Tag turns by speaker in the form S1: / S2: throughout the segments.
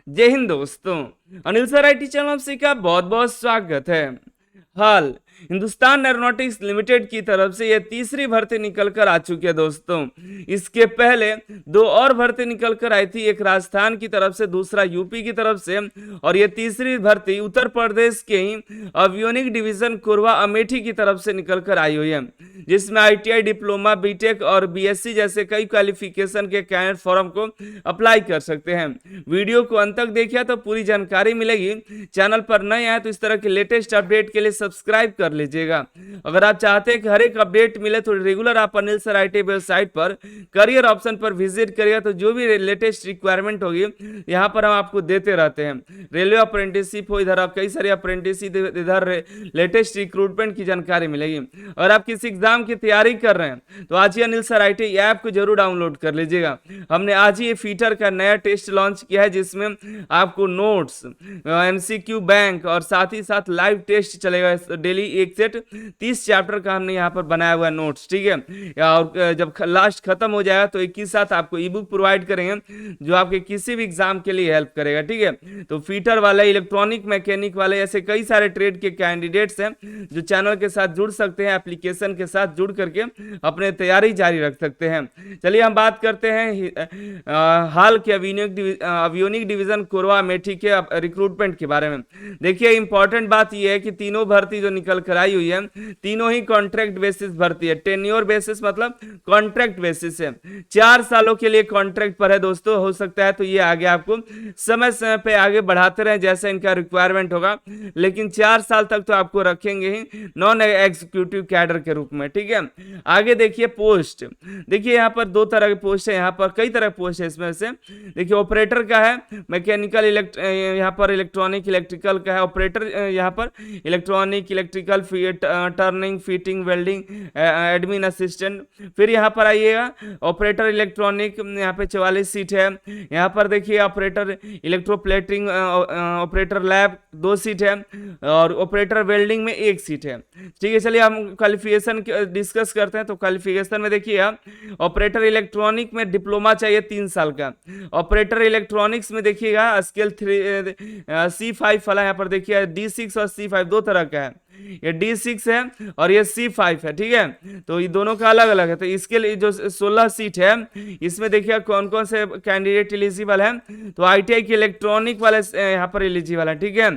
S1: जय हिंद दोस्तों, Anil sir IT channel में का बहुत बहुत स्वागत है। हाल हिंदुस्तान एरोनॉटिक्स लिमिटेड की तरफ से यह तीसरी भर्ती निकल कर आ चुकी है दोस्तों। इसके पहले दो और भर्ती निकल कर आई थी, एक राजस्थान की तरफ से, दूसरा यूपी की तरफ से, और ये तीसरी भर्ती उत्तर प्रदेश के ही अवियोनिक डिवीजन कोरबा अमेठी की तरफ से निकल कर आई हुई है, जिसमें आईटीआई, डिप्लोमा, बीटेक और बीएससी जैसे कई क्वालिफिकेशन के कैंडिडेट फॉर्म को अप्लाई कर सकते हैं। वीडियो को अंत तक देखिए तो पूरी जानकारी मिलेगी। चैनल पर नए आए तो इस तरह के लेटेस्ट अपडेट के लिए सब्सक्राइब कर लीजिएगा। अगर आप चाहते हैं कि हर एक अपडेट मिले तो रेगुलर आप अनिल सर आईटी वेबसाइट पर करियर ऑप्शन पर विजिट करिएगा, तो जो भी लेटेस्ट रिक्वायरमेंट होगी यहाँ पर हम आपको देते रहते हैं। रेलवे अप्रेंटिसशिप हो, इधर आप कई सारे अप्रेंटिसशिप, इधर लेटेस्ट रिक्रूटमेंट की जानकारी मिलेगी। अगर आप किसी एग्जाम की तैयारी कर रहे हैं तो आज ही अनिल सर आईटी ऐप को जरूर डाउनलोड कर लीजिएगा। हमने आज ही ये फीचर का नया टेस्ट लॉन्च किया है, जिसमें आपको नोट्स, एमसीक्यू बैंक और साथ ही साथ लाइव टेस्ट चलेगा डेली। एक सेट 30 चैप्टर का हमने यहाँ पर बनाया हुआ है नोट्स, ठीक है। और जब लास्ट खत्म हो जाएगा तो एक ही साथ आपको ई बुक प्रोवाइड करेंगे जो आपके किसी भी एग्जाम के लिए हेल्प करेगा, ठीक है। तो फीटर वाले, इलेक्ट्रॉनिक मैकेनिक वाले, ऐसे कई सारे ट्रेड के कैंडिडेट्स हैं जो चैनल के साथ जुड़ सकते हैं, एप्लीकेशन के साथ जुड़ करके अपने तैयारी जारी रख सकते हैं। चलिए हम बात करते हैं हाल के अवियोनिक डिवीजन कोरबा अमेठी के रिक्रूटमेंट के बारे में। देखिए इंपॉर्टेंट बात यह है कि तीनों भर्ती जो निकल कर आई हुई है, तीनों ही कॉन्ट्रैक्ट बेसिस भर्ती है। टेन्योर बेसिस मतलब कॉन्ट्रैक्ट बेसिस है, 4 सालों के लिए कॉन्ट्रैक्ट पर है दोस्तों। हो सकता है तो ये आगे आपको समय समय पे आगे बढ़ाते रहे जैसा इनका रिक्वायरमेंट होगा, लेकिन 4 साल तक तो आपको रखेंगे ही नॉन एग्जीक्यूटिव कैडर के रूप में, ठीक है। आगे देखिए पोस्ट, देखिए यहाँ पर 2 तरह के पोस्ट है, यहाँ पर कई तरह के पोस्ट है। इसमें से देखिए ऑपरेटर का है, मैकेनिकल यहाँ पर इलेक्ट्रॉनिक इलेक्ट्रिकल का है। ऑपरेटर यहाँ पर electronic electrical, turning, fitting, welding, admin assistant. फिर यहाँ पर आइएगा ऑपरेटर इलेक्ट्रॉनिक, यहाँ पे 44 सीट है। यहाँ पर देखिए operator electroplating, operator lab 2 seat है, और ऑपरेटर वेल्डिंग में 1 सीट है, ठीक है। चलिए हम क्वालिफिकेशन डिस्कस करते हैं। तो क्वालिफिकेशन में देखिए ऑपरेटर इलेक्ट्रॉनिक में डिप्लोमा चाहिए 3 साल का। ऑपरेटर इलेक्ट्रॉनिक्स में देखिएगा स्केल 3 C5 वाला, यहाँ पर देखिए D6 और C5 2 तरह का है। ये D6 है और ये C5 है, ठीक है। तो ये दोनों का अलग अलग है। तो इसके लिए जो 16 सीट है, इसमें देखिए कौन कौन से कैंडिडेट एलिजिबल है। तो आईटीआई के इलेक्ट्रॉनिक वाले यहाँ पर एलिजिबल है, ठीक है।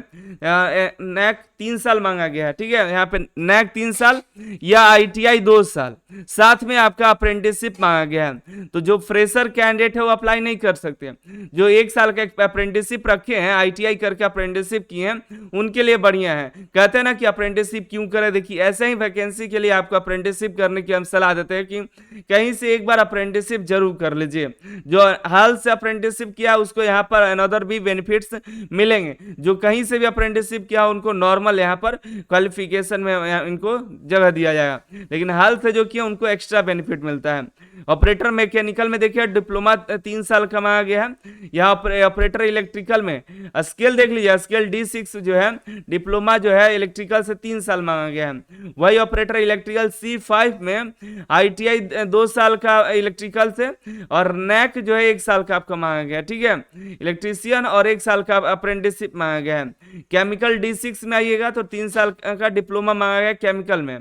S1: नैक 3 साल मांगा गया है, ठीक है। यहाँ पे नैक 3 साल या आईटीआई 2 साल, साथ में आपका अप्रेंटिसशिप मांगा गया है। तो जो फ्रेशर कैंडिडेट है वो अप्लाई नहीं कर सकते। जो 1 साल का अप्रेंटिसशिप रखे हैं, आईटीआई करके अप्रेंटिसशिप किए हैं, उनके लिए बढ़िया है। कहते हैं ना कि अप्रेंटिसशिप क्यों करें, देखिए ऐसे ही वैकेंसी के लिए आपको अप्रेंटिसशिप करने की हम सलाह देते हैं कि कहीं से एक बार अप्रेंटिसशिप जरूर कर लीजिए। जो हाल से अप्रेंटिसशिप किया उसको यहाँ पर अनदर भी बेनिफिट्स मिलेंगे। जो कहीं से भी अप्रेंटिसशिप किया उनको नॉर्मल यहाँ पर क्वालिफिकेशन में इनको जगह दिया जाएगा, लेकिन हाल से जो किया उनको एक्स्ट्रा बेनिफिट मिलता है। ऑपरेटर मैकेनिकल में देखिए डिप्लोमा 3 साल का मांगा गया है। यहाँ ऑपरेटर इलेक्ट्रिकल में स्केल देख लीजिए, स्केल D6 जो है, डिप्लोमा जो है इलेक्ट्रिकल से 3 साल मांगा गया है। वही ऑपरेटर इलेक्ट्रिकल C5 में आईटीआई 2 साल का इलेक्ट्रिकल से, और नैक जो है 1 साल का आपका मांगा गया, ठीक है। इलेक्ट्रीशियन और 1 साल का अप्रेंटिसशिप मांगा गया है। केमिकल D6 में आइएगा तो 3 साल का डिप्लोमा मांगा गया केमिकल में।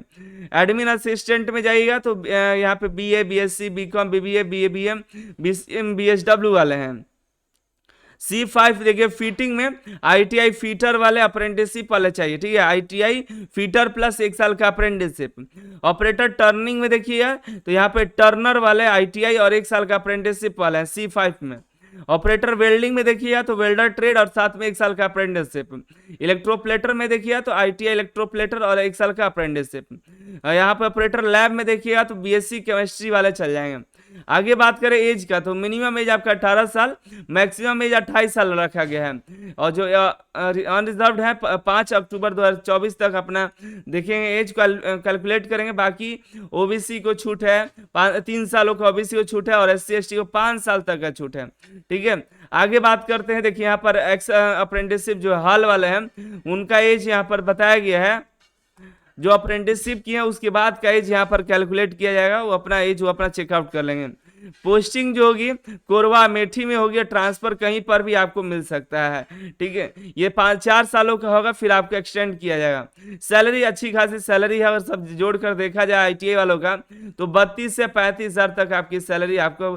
S1: एडमिन असिस्टेंट में जाइएगा तो यहाँ पे BA, BSc, BCom, BBA, BABM, BCM, BSW वाले हैं। C5 देखिए फिटिंग में आईटीआई फीटर वाले अप्रेंटिसशिप वाले चाहिए, ठीक है। आईटीआई फीटर प्लस 1 साल का अप्रेंटिसशिप। ऑपरेटर टर्निंग में देखिए तो यहाँ पे टर्नर वाले आईटीआई और 1 साल का अप्रेंटिसशिप वाले हैं C5 में। ऑपरेटर वेल्डिंग में देखिए तो वेल्डर ट्रेड और साथ में 1 साल का अप्रेंटिसशिप। इलेक्ट्रोप्लेटर में देखिए तो आईटीआई इलेक्ट्रोप्लेटर और 1 साल का अप्रेंटिसशिप। यहाँ पे ऑपरेटर लैब में देखिएगा तो बीएससी केमिस्ट्री वाले चल जाएंगे। आगे बात करें एज का तो मिनिमम एज आपका 18 साल, मैक्सिमम एज 28 साल रखा गया है। और जो अनरिजर्व्ड है 5 अक्टूबर 2024 तक अपना देखेंगे एज कैलकुलेट करेंगे। बाकी ओबीसी को छूट है, 3 सालों का ओबीसी को छूट है, और SC ST को 5 साल तक का छूट है, ठीक है। आगे बात करते हैं, देखिए यहाँ पर एक्स अप्रेंटिसशिप जो हाल वाले हैं उनका एज यहाँ पर बताया गया है। जो अप्रेंटिसशिप किए हैं उसके बाद का एज यहाँ पर कैलकुलेट किया जाएगा, वो अपना एज वो अपना चेकआउट कर लेंगे। पोस्टिंग जो होगी कोरबा अमेठी में होगी, ट्रांसफर कहीं पर भी आपको मिल सकता है, ठीक है। ये 5-4 सालों का होगा, फिर आपको एक्सटेंड किया जाएगा। सैलरी अच्छी खासी सैलरी है, अगर सब जोड़कर देखा जाए आईटीआई वालों का तो 32 से 35 हजार तक आपकी सैलरी आपको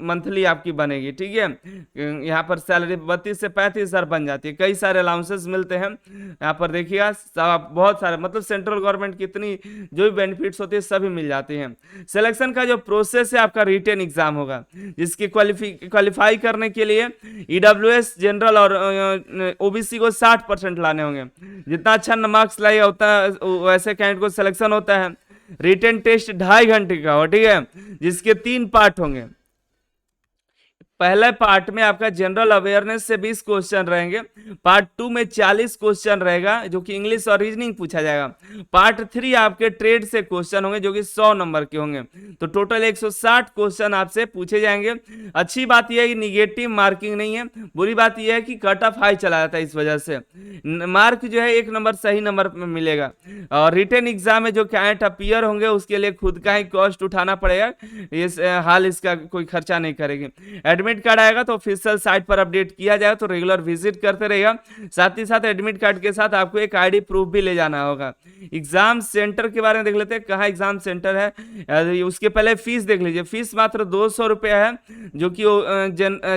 S1: मंथली आपकी बनेगी, ठीक है। यहाँ पर सैलरी 32 से 35 हजार बन जाती है। कई सारे अलाउंसेस मिलते हैं यहाँ पर देखिएगा, बहुत सारे, मतलब सेंट्रल गवर्नमेंट की इतनी जो भी बेनिफिट्स होती है सभी मिल जाती हैं। सिलेक्शन का जो प्रोसेस है आपका रिटेन एग्जाम होगा, जिसकी क्वालिफाई करने के लिए ईडब्ल्यूएस जनरल और ओबीसी को 60% लाने होंगे। जितना अच्छा मार्क्स लाएगा उतना वैसे कैंडिडेट को सिलेक्शन होता है। रिटेन टेस्ट 2.5 घंटे का हो, ठीक है, जिसके 3 पार्ट होंगे। पहले पार्ट में आपका जनरल अवेयरनेस से 20 क्वेश्चन रहेंगे। पार्ट 2 में 40 क्वेश्चन रहेगा जो कि इंग्लिश और रीजनिंग पूछा जाएगा। पार्ट 3 आपके ट्रेड से क्वेश्चन होंगे जो कि 100 नंबर के होंगे। तो टोटल 160 क्वेश्चन आपसे पूछे जाएंगे। अच्छी बात यह है कि निगेटिव मार्किंग नहीं है, बुरी बात यह है कि कट ऑफ हाई चला जाता है, इस वजह से मार्क जो है 1 नंबर सही नंबर में मिलेगा। और रिटेन एग्जाम में जो कैंडिडेट अपीयर होंगे उसके लिए खुद का ही कॉस्ट उठाना पड़ेगा, हाल इसका कोई खर्चा नहीं करेगी। एडमिट कार्ड आएगा तो ऑफिशियल साइट पर अपडेट किया जाएगा, तो रेगुलर विजिट करते रहेगा। साथ ही साथ एडमिट कार्ड के साथ आपको एक आईडी प्रूफ भी ले जाना होगा। एग्जाम सेंटर के बारे में देख लेते हैं, कहाँ एग्जाम सेंटर है। उसके पहले फीस देख लीजिए, फीस मात्र 200 रुपया है, जो कि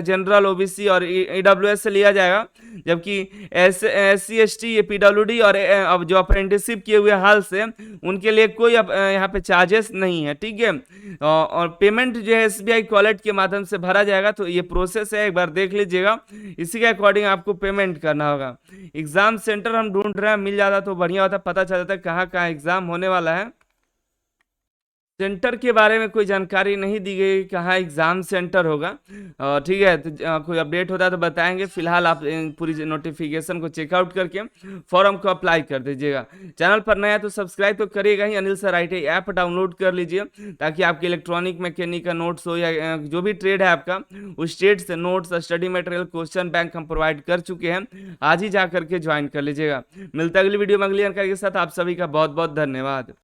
S1: जनरल, ओबीसी और ईडब्ल्यूएस से लिया जाएगा। जबकि SC ST पीडब्ल्यूडी और अब जो अप्रेंटिसशिप किए हुए हाल से उनके लिए कोई यहाँ पे चार्जेस नहीं है, ठीक है। और पेमेंट जो है SBI वॉलेट के माध्यम से भरा जाएगा। तो ये प्रोसेस है, एक बार देख लीजिएगा, इसी के अकॉर्डिंग आपको पेमेंट करना होगा। एग्जाम सेंटर हम ढूंढ रहे हैं, मिल जाता तो बढ़िया होता, पता चल जाता कहाँ कहाँ एग्जाम होने वाला है। सेंटर के बारे में कोई जानकारी नहीं दी गई, कहाँ एग्जाम सेंटर होगा, ठीक है। तो कोई अपडेट होता है तो बताएंगे। फिलहाल आप पूरी नोटिफिकेशन को चेकआउट करके फॉर्म को अप्लाई कर दीजिएगा। चैनल पर नया तो सब्सक्राइब तो करिएगा ही। Anil sir ITI app download कर लीजिए, ताकि आपके इलेक्ट्रॉनिक मैकेनिक का नोट्स हो या जो भी ट्रेड है आपका, उस ट्रेड से notes, study material, question bank हम प्रोवाइड कर चुके हैं। आज ही जा करके ज्वाइन कर लीजिएगा। मिलता है अगली वीडियो में अगली जानकारी के साथ। आप सभी का बहुत बहुत धन्यवाद।